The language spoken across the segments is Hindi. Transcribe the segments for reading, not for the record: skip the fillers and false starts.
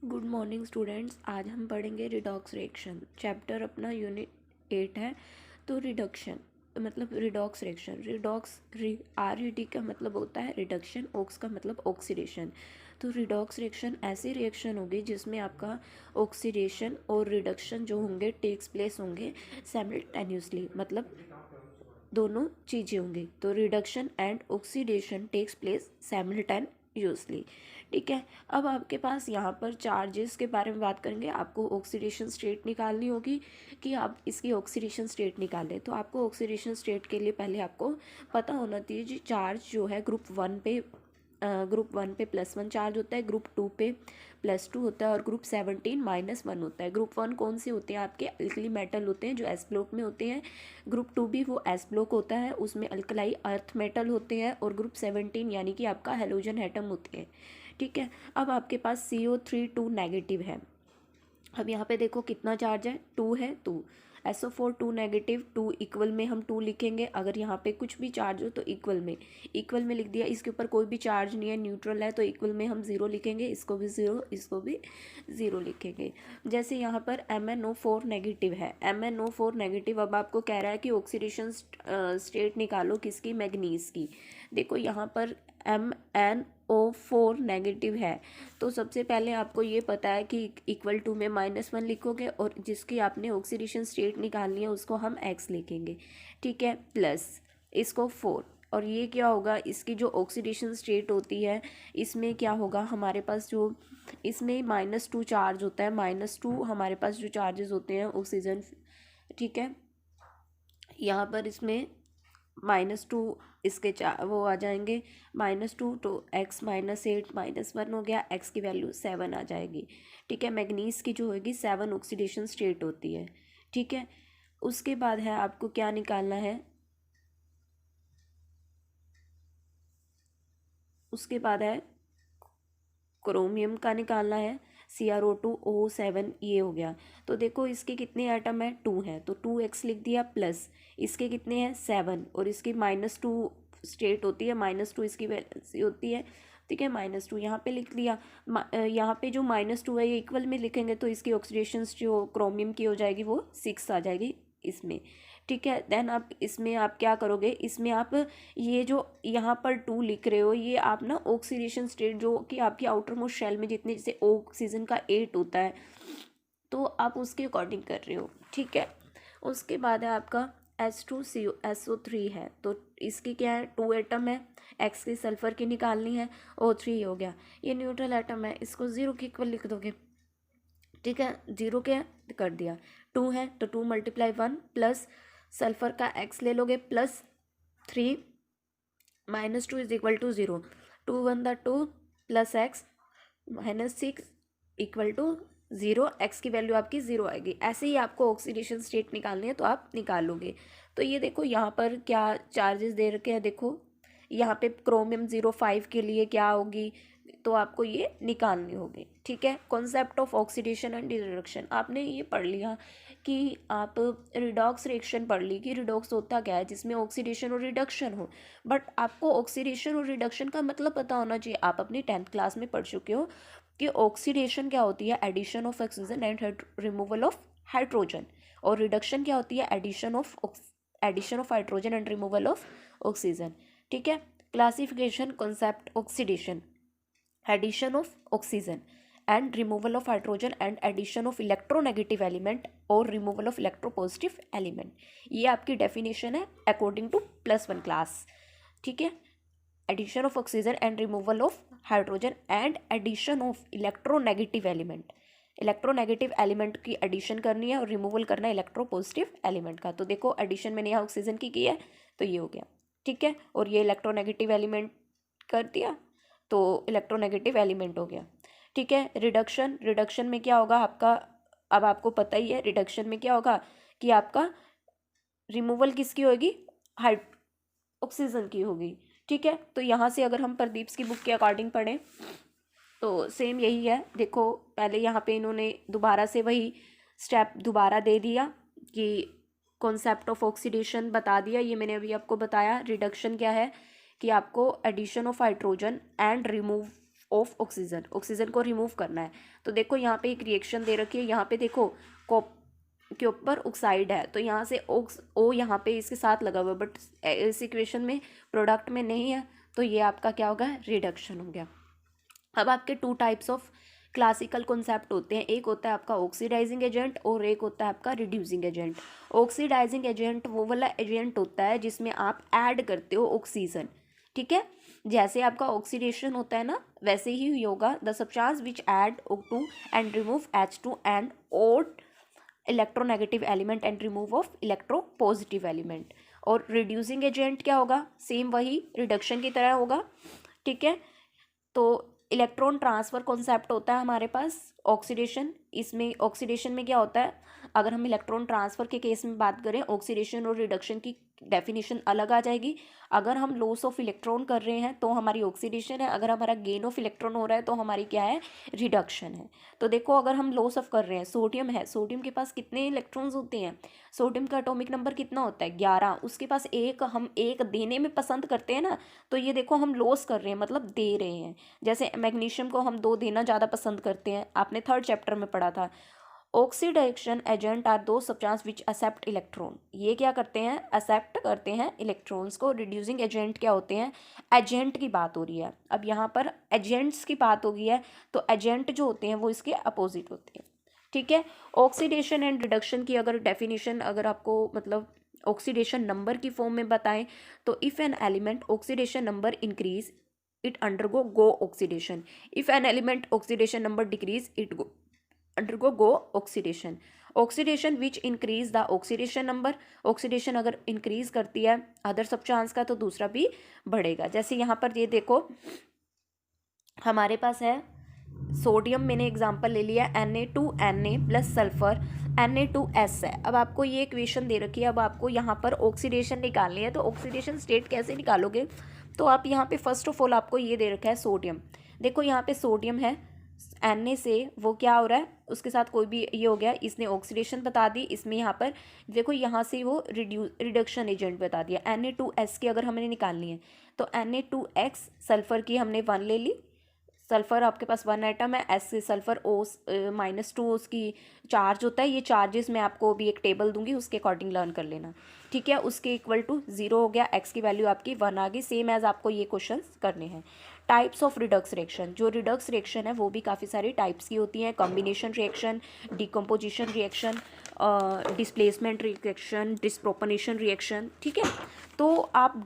Good morning students. आज हम पढ़ेंगे रिडॉक्स रिएक्शन। चैप्टर अपना यूनिट 8 है। तो रिडक्शन मतलब रिडॉक्स रिएक्शन। RED का मतलब होता है रिडक्शन, ऑक्स का मतलब ऑक्सीडेशन। तो रिडॉक्स रिएक्शन ऐसी रिएक्शन होगी जिसमें आपका ऑक्सीडेशन और रिडक्शन जो होंगे टेक्स प्लेस होंगे साइमल्टेनियसली, मतलब दोनों चीज़ें होंगी। तो reduction and oxidation takes place simultaneously. ठीक है। अब आपके पास यहाँ पर चार्जेस के बारे में बात करेंगे। आपको ऑक्सीडेशन स्टेट निकालनी होगी कि आप इसकी ऑक्सीडेशन स्टेट निकालें। तो आपको ऑक्सीडेशन स्टेट के लिए पहले आपको पता होना चाहिए जी चार्ज जो है ग्रुप वन पे +1 चार्ज होता है, ग्रुप 2 पे +2 होता है और ग्रुप 17 -1 होता है। ग्रुप 1 कौन से होते हैं? आपके अल्कली मेटल होते हैं जो एस ब्लॉक में होते हैं। ग्रुप 2 भी वो एस ब्लॉक होता है, उसमें अल्कलाई अर्थ मेटल होते हैं। और ग्रुप 17 यानी कि आपका हेलोजन एटम होते हैं। ठीक है। अब आपके पास CO3 2 नेगेटिव है। अब यहाँ पे देखो कितना चार्ज है, 2 है। 2 SO4 2 नेगेटिव, 2 इक्वल में हम 2 लिखेंगे। अगर यहाँ पे कुछ भी चार्ज हो तो इक्वल में लिख दिया। इसके ऊपर कोई भी चार्ज नहीं है, न्यूट्रल है, तो इक्वल में हम 0 लिखेंगे। इसको भी 0, इसको भी 0 लिखेंगे। जैसे यहाँ पर MnO4 नेगेटिव है। MnO4 negative. अब आपको कह रहा है कि ऑक्सीडेशन स्टेट निकालो किसकी? मैग्नीज की। देखो यहाँ पर MnO4 नेगेटिव है, तो सबसे पहले आपको ये पता है कि इक्वल टू में -1 लिखोगे और जिसकी आपने ऑक्सीडेशन स्टेट निकालनी है उसको हम x लिखेंगे। ठीक है। प्लस इसको 4। और ये क्या होगा? इसकी जो ऑक्सीडेशन स्टेट होती है इसमें क्या होगा? हमारे पास जो इसमें -2 चार्ज होता है। -2 हमारे पास जो चार्जेस होते हैं ऑक्सीजन। ठीक है। यहाँ पर इसमें -2 इसके वो आ जाएंगे। -2 तो x -8 -1 हो गया। x की वैल्यू 7 आ जाएगी। ठीक है। मैग्नीज की जो होगी 7 ऑक्सीडेशन स्टेट होती है। ठीक है। उसके बाद है आपको क्या निकालना है? उसके बाद है क्रोमियम का निकालना है। CrO2O7 ये हो गया। तो देखो इसके कितने एटम है? 2 है, तो 2x लिख दिया। प्लस इसके कितने हैं? 7। और इसकी -2 स्टेट होती है, -2 इसकी वैलेंसी होती है। ठीक है। -2 यहाँ पे लिख लिया। यहाँ पे जो -2 है ये इक्वल में लिखेंगे तो इसकी ऑक्सीडेशन जो क्रोमियम की हो जाएगी वो 6 आ जाएगी इसमें। ठीक है। देन आप इसमें आप क्या करोगे? इसमें आप ये जो यहाँ पर 2 लिख रहे हो ये आप ना ऑक्सीडेशन स्टेट जो कि आपकी आउटर मोस्ट शेल में जितने जैसे ऑक्सीजन का 8 होता है तो आप उसके अकॉर्डिंग कर रहे हो। ठीक है। उसके बाद है आपका SO3 है। तो इसकी क्या है? 2 एटम है। x की सल्फर की निकालनी है। O3 हो गया। ये न्यूट्रल एटम है, इसको 0 के इक्वल लिख दोगे। ठीक है। 0 क्या कर दिया? 2 है तो 2 × 1 प्लस सल्फर का x ले लोगे plus 3 -2 is equal to 0। 2 1 2 plus x -6 equal to 0। x की वैल्यू आपकी 0 आएगी। ऐसे ही आपको ऑक्सीडेशन स्टेट निकालनी है तो आप निकाल लोगे। तो ये देखो यहाँ पर क्या चार्जेस दे रखे हैं। देखो यहाँ पे क्रोमियम 05 के लिए क्या होगी तो आपको ये निकालनी होगी। ठीक है। Concept of oxidation and reduction आपने ये पढ़ लिया कि आप रिडॉक्स रिएक्शन पढ़ ली कि रिडॉक्स होता क्या है जिसमें ऑक्सीडेशन और रिडक्शन हो। बट आपको ऑक्सीडेशन और रिडक्शन का मतलब पता होना चाहिए। आप अपनी 10th क्लास में पढ़ चुके हो कि ऑक्सीडेशन क्या होती है? Addition of oxygen and removal of hydrogen. और रिडक्शन क्या होती है? Addition of hydrogen and removal of oxygen. ठीक है। Classification concept oxidation, addition of oxygen and removal of hydrogen and addition of electronegative element और रिमूवल ऑफ इलेक्ट्रोपॉजिटिव एलिमेंट। ये आपकी डेफिनेशन है अकॉर्डिंग टू +1 क्लास। ठीक है। Addition of oxygen and removal of hydrogen and addition of electronegative element. Electronegative element की एडिशन करनी है और रिमूवल करना है इलेक्ट्रोपॉजिटिव एलिमेंट का। तो देखो एडिशन मैंने यहाँ ऑक्सीजन की है तो ये हो गया। ठीक है। और ये इलेक्ट्रोनेगेटिव एलिमेंट कर दिया तो इलेक्ट्रोनेगेटिव एलिमेंट हो गया। ठीक है। रिडक्शन में क्या होगा आपका? अब आपको पता ही है रिडक्शन में क्या होगा कि आपका रिमूवल किसकी होगी? हाइड ऑक्सीजन की होगी। ठीक है। तो यहाँ से अगर हम प्रदीप की बुक के अकॉर्डिंग पढ़ें तो सेम यही है। देखो पहले यहाँ पे इन्होंने दोबारा से वही स्टेप दोबारा दे दिया कि कॉन्सेप्ट ऑफ ऑक्सीडेशन बता दिया। ये मैंने अभी आपको बताया। रिडक्शन क्या है कि आपको addition of hydrogen and of oxygen, oxygen को रिमूव करना है। तो देखो यहाँ पे एक रिएक्शन दे रखी है, यहाँ पे देखो कॉप के ऊपर ऑक्साइड है, तो यहाँ से ऑक्स ओ यहाँ पे इसके साथ लगा हुआ है, बट इस इक्वेशन में प्रोडक्ट में नहीं है, तो ये आपका क्या होगा, रिडक्शन हो गया। अब आपके two types of classical concept होते हैं, एक होता है आपका ऑक्सीडाइजिंग एजेंट और एक होता है आपका रिड्यूसिंग एजेंट। ऑक्सीडाइजिंग एजेंट वो वाला एजेंट होता है जिसमें आप ऐड करते हो ऑक्सीजन, ठीक है। जैसे आपका ऑक्सीडेशन होता है ना, वैसे ही होगा the substance which add O2 and remove H2 and add electronegative element and remove of electropositive element. और रिड्यूसिंग एजेंट क्या होगा, सेम वही रिडक्शन की तरह होगा, ठीक है। तो इलेक्ट्रॉन ट्रांसफ़र कॉन्सेप्ट होता है हमारे पास, ऑक्सीडेशन, इसमें ऑक्सीडेशन में क्या होता है, अगर हम इलेक्ट्रॉन ट्रांसफ़र के केस में बात करें, ऑक्सीडेशन और रिडक्शन की डेफिनेशन अलग आ जाएगी। अगर हम लॉस ऑफ इलेक्ट्रॉन कर रहे हैं तो हमारी ऑक्सीडेशन है, अगर हमारा गेन ऑफ इलेक्ट्रॉन हो रहा है तो हमारी क्या है, रिडक्शन है। तो देखो अगर हम लॉस ऑफ कर रहे हैं, सोडियम है, सोडियम के पास कितने इलेक्ट्रॉन्स होते हैं, सोडियम का एटॉमिक नंबर कितना होता है, 11, उसके पास एक, हम एक देने में पसंद करते हैं ना, तो ये देखो हम लॉस कर रहे हैं, मतलब दे रहे हैं। जैसे मैग्नीशियम को हम 2 देना ज़्यादा पसंद करते हैं, आपने 3rd चैप्टर में पढ़ा था। ऑक्सीडेशन एजेंट आर दो सब्सटेंस विच एक्सेप्ट इलेक्ट्रॉन, ये क्या करते हैं, एक्सेप्ट करते हैं इलेक्ट्रॉन्स को। रिड्यूसिंग एजेंट क्या होते हैं, एजेंट की बात हो रही है, अब यहाँ पर एजेंट्स की बात हो गई है, तो एजेंट जो होते हैं वो इसके अपोजिट होते हैं, ठीक है। ऑक्सीडेशन एंड रिडक्शन की अगर डेफिनेशन अगर आपको मतलब ऑक्सीडेशन नंबर की फॉर्म में बताएं, तो if an element oxidation number increase it undergo oxidation, if an element oxidation number decrease it undergo oxidation. Oxidation which increase the oxidation number, oxidation अगर इंक्रीज करती है अदर सब्सटेंस का तो दूसरा भी बढ़ेगा। जैसे यहाँ पर ये देखो हमारे पास है सोडियम, मैंने एग्जांपल ले लिया, Na2Na प्लस सल्फर Na2S है। अब आपको ये इक्वेशन दे रखी है, अब आपको यहाँ पर ऑक्सीडेशन निकालनी है, तो ऑक्सीडेशन स्टेट कैसे निकालोगे, तो आप यहाँ पे फर्स्ट ऑफ ऑल आपको ये दे रखा है सोडियम, देखो यहाँ पे सोडियम है, Na से वो क्या हो रहा है, उसके साथ कोई भी ये हो गया, इसने ऑक्सीडेशन बता दी, इसमें यहाँ पर देखो यहाँ से वो रिडक्शन एजेंट बता दिया। Na2S की अगर हमें निकालनी है तो Na2X सल्फर की हमने 1 ले ली, सल्फर आपके पास 1 एटम है, एस से सल्फर O -2 उसकी चार्ज होता है, ये चार्जेस मैं आपको अभी एक टेबल दूंगी उसके अकॉर्डिंग लर्न कर लेना, ठीक है। उसके इक्वल टू 0 हो गया, एक्स की वैल्यू आपकी 1 आ गई, सेम एज आपको ये क्वेश्चन करने हैं। टाइप्स ऑफ रिडक्स रिएक्शन, जो रिडक्स रिएक्शन है वो भी काफ़ी सारी टाइप्स की होती हैं, combination reaction, decomposition reaction, displacement reaction, disproportionation reaction, ठीक है। तो आप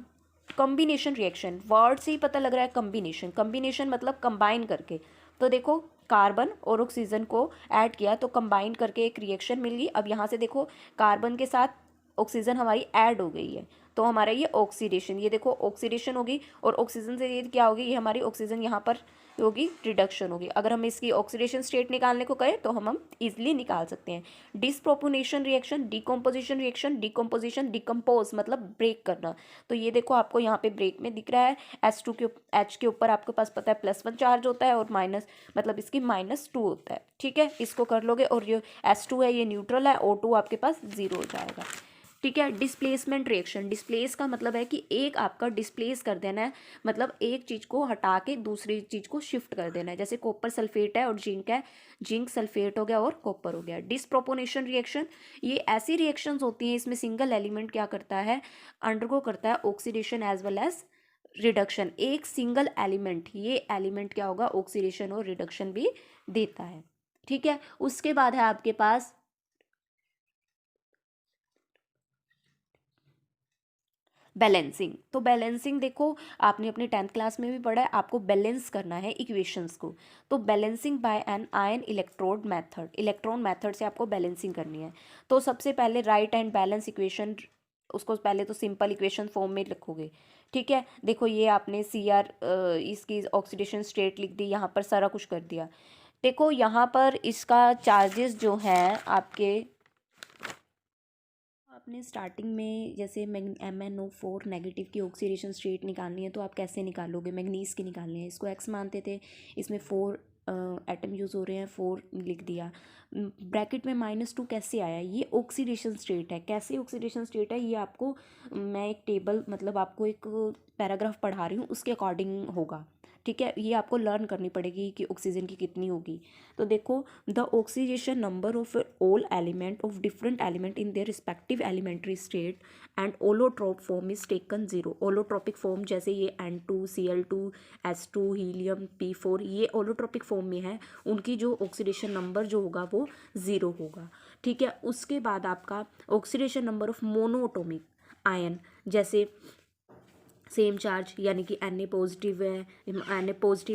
कॉम्बिनेशन रिएक्शन, वर्ड से ही पता लग रहा है कॉम्बिनेशन, कॉम्बिनेशन मतलब कंबाइन करके, तो देखो कार्बन और ऑक्सीजन को ऐड किया तो कंबाइन करके एक रिएक्शन मिल गई। अब यहाँ से देखो कार्बन के साथ ऑक्सीजन हमारी ऐड हो गई है, तो हमारा ये ऑक्सीडेशन, ये देखो ऑक्सीडेशन होगी, और ऑक्सीजन से ये क्या होगी, ये हमारी ऑक्सीजन यहाँ पर होगी, रिडक्शन होगी। अगर हम इसकी ऑक्सीडेशन स्टेट निकालने को कहें तो हम इजीली निकाल सकते हैं। Disproportionation reaction, decomposition reaction, decomposition decompose मतलब ब्रेक करना, तो ये देखो आपको यहाँ पे ब्रेक में दिख रहा है, H2 के H के ऊपर आपके पास पता है +1 चार्ज होता है और माइनस मतलब इसकी -2 होता है, ठीक है। इसको कर लोगे और ये H2 है ये न्यूट्रल है, O2 आपके पास 0 हो जाएगा, ठीक है। डिस्प्लेसमेंट रिएक्शन, डिस्प्लेस का मतलब है कि एक आपका डिस्प्लेस कर देना है, मतलब एक चीज़ को हटा के दूसरी चीज़ को शिफ्ट कर देना है। जैसे कॉपर सल्फेट है और जिंक है, जिंक सल्फेट हो गया और कॉपर हो गया। डिस्प्रोपोनेशन रिएक्शन, ये ऐसी रिएक्शंस होती हैं इसमें सिंगल एलिमेंट क्या करता है, अंडरगो करता है oxidation as well as reduction. एक सिंगल एलिमेंट, ये एलिमेंट क्या होगा, ऑक्सीडेशन और रिडक्शन भी देता है, ठीक है। उसके बाद है आपके पास बैलेंसिंग। तो बैलेंसिंग देखो आपने अपने 10th क्लास में भी पढ़ा है, आपको बैलेंस करना है इक्वेशंस को। तो balancing by an ion electrode method, electron method से आपको बैलेंसिंग करनी है। तो सबसे पहले राइट हैंड बैलेंस इक्वेशन, उसको पहले तो सिंपल इक्वेशन फॉर्म में लिखोगे, ठीक है। देखो ये आपने Cr इसकी ऑक्सीडेशन स्टेट लिख दी, यहाँ पर सारा कुछ कर दिया। देखो यहाँ पर इसका चार्जेस जो हैं आपके, आपने स्टार्टिंग में जैसे MnO4 नेगेटिव की ऑक्सीडेशन स्टेट निकालनी है तो आप कैसे निकालोगे, मैग्नीज की निकालनी है, इसको x मानते थे, इसमें 4 एटम यूज़ हो रहे हैं, 4 लिख दिया, ब्रैकेट में -2 कैसे आया, ये ऑक्सीडेशन स्टेट है। कैसे ऑक्सीडेशन स्टेट है ये आपको मैं एक टेबल मतलब आपको एक पैराग्राफ पढ़ा रही हूँ उसके अकॉर्डिंग होगा, ठीक है, ये आपको लर्न करनी पड़ेगी कि ऑक्सीजन की कितनी होगी। तो देखो, the oxidation number of all element of different element in their respective elementary state and allotrope form is taken zero. Allotropic form जैसे ये N2 Cl2 S2 helium P4, ये ओलोट्रॉपिक फॉर्म में है, उनकी जो ऑक्सीडेशन नंबर जो होगा वो ज़ीरो होगा। ठीक है, उसके बाद आपका oxidation number of monoatomic ion, जैसे सेम चार्ज यानी कि Na पॉजिटिव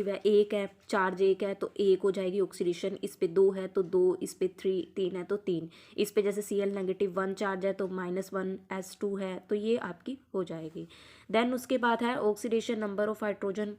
है, एक है, चार्ज एक है तो एक हो जाएगी ऑक्सीडेशन, इस पे दो है तो दो, इस पे तीन है तो तीन, इस पे जैसे Cl नेगेटिव 1 चार्ज है तो -1 S2 है, तो ये आपकी हो जाएगी। देन उसके बाद है oxidation number of hydrogen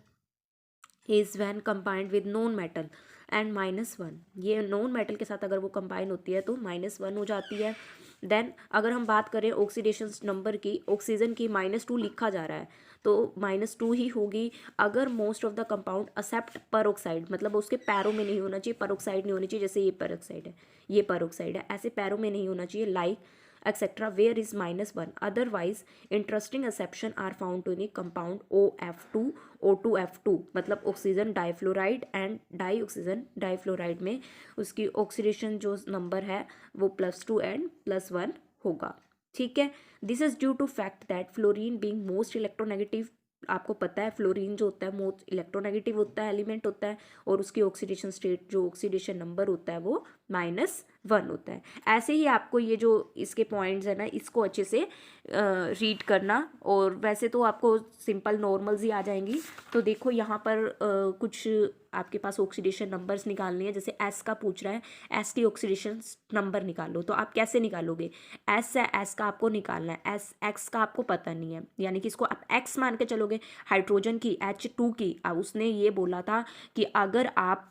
is when combined with non metal and -1, ये नॉन मेटल के साथ अगर वो कंबाइन होती है तो -1 हो जाती है। देन अगर हम बात करें ऑक्सीडेशन नंबर की, ऑक्सीजन की -2 लिखा जा रहा है तो -2 ही होगी अगर most of the compound except peroxide, मतलब उसके पैरों में नहीं होना चाहिए, पेरोक्साइड नहीं होनी चाहिए, जैसे ये पेरोक्साइड है, ये पेरोक्साइड है, ऐसे पैरों में नहीं होना चाहिए, like etcetera where is -1, otherwise interesting exception are found to in compound OF2 O2F2, मतलब oxygen difluoride and dioxygen difluoride में उसकी ऑक्सीडेशन जो नंबर है वो +2 एंड +1 होगा। ठीक है, this is due to fact that fluorine being most electronegative, आपको पता है फ्लोरीन जो होता है मोस्ट इलेक्ट्रोनेगेटिव होता है, एलिमेंट होता है, और उसकी ऑक्सीडेशन स्टेट जो ऑक्सीडेशन नंबर होता है वो -1 होता है। ऐसे ही आपको ये जो इसके पॉइंट्स है ना, इसको अच्छे से रीड करना, और वैसे तो आपको सिंपल नॉर्मल्स ही आ जाएंगी। तो देखो यहाँ पर कुछ आपके पास ऑक्सीडेशन नंबर्स निकालनी है, जैसे S का पूछ रहा है, S की ऑक्सीडेशन नंबर निकालो, तो आप कैसे निकालोगे? S है, S का आपको निकालना है, X का आपको पता नहीं है, यानी कि इसको आप X मान के चलोगे। हाइड्रोजन की H2 की उसने ये बोला था कि अगर आप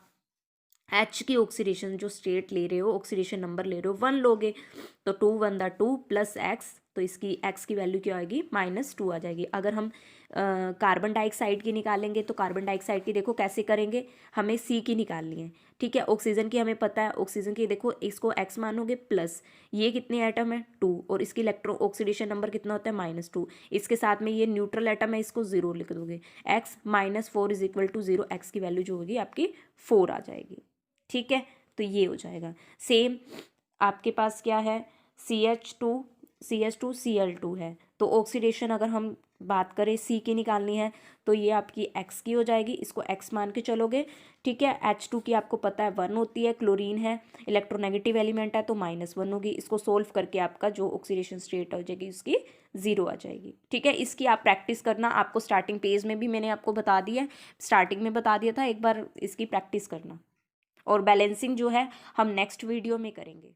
H की ऑक्सीडेशन जो स्टेट ले रहे हो, ऑक्सीडेशन नंबर ले रहे हो 1 लोगे, तो 2 1 दा 2 प्लस X, तो इसकी X की वैल्यू क्या आएगी? -2 आ जाएगी। अगर हम कार्बन डाइऑक्साइड की निकालेंगे तो कार्बन डाइऑक्साइड की देखो कैसे करेंगे, हमें C की निकालनी है। ठीक है, ऑक्सीजन की हमें पता है, ऑक्सीजन की देखो इसको X मानोगे प्लस, ये कितने एटम है 2, और इसकी इलेक्ट्रो ऑक्सीडेशन नंबर कितना होता है -2, इसके साथ में ये न्यूट्रल एटम है, इसको 0 लिख दोगे, X -4 = 0, X की वैल्यू जो होगी आपकी 4 आ जाएगी। ठीक है, तो ये हो जाएगा। सेम आपके पास क्या है, CH2Cl2 है, तो ऑक्सीडेशन अगर हम बात करें C की निकालनी है तो ये आपकी X की हो जाएगी, इसको X मान के चलोगे। ठीक है, H2 की आपको पता है 1 होती है, क्लोरीन है, इलेक्ट्रोनेगेटिव एलिमेंट है तो -1 होगी, इसको सोल्व करके आपका जो ऑक्सीडेशन स्टेट हो जाएगी उसकी 0 आ जाएगी। ठीक है, इसकी आप प्रैक्टिस करना, आपको स्टार्टिंग पेज में भी मैंने आपको बता दिया है, स्टार्टिंग में बता दिया था, एक बार इसकी प्रैक्टिस करना, और बैलेंसिंग जो है हम नेक्स्ट वीडियो में करेंगे।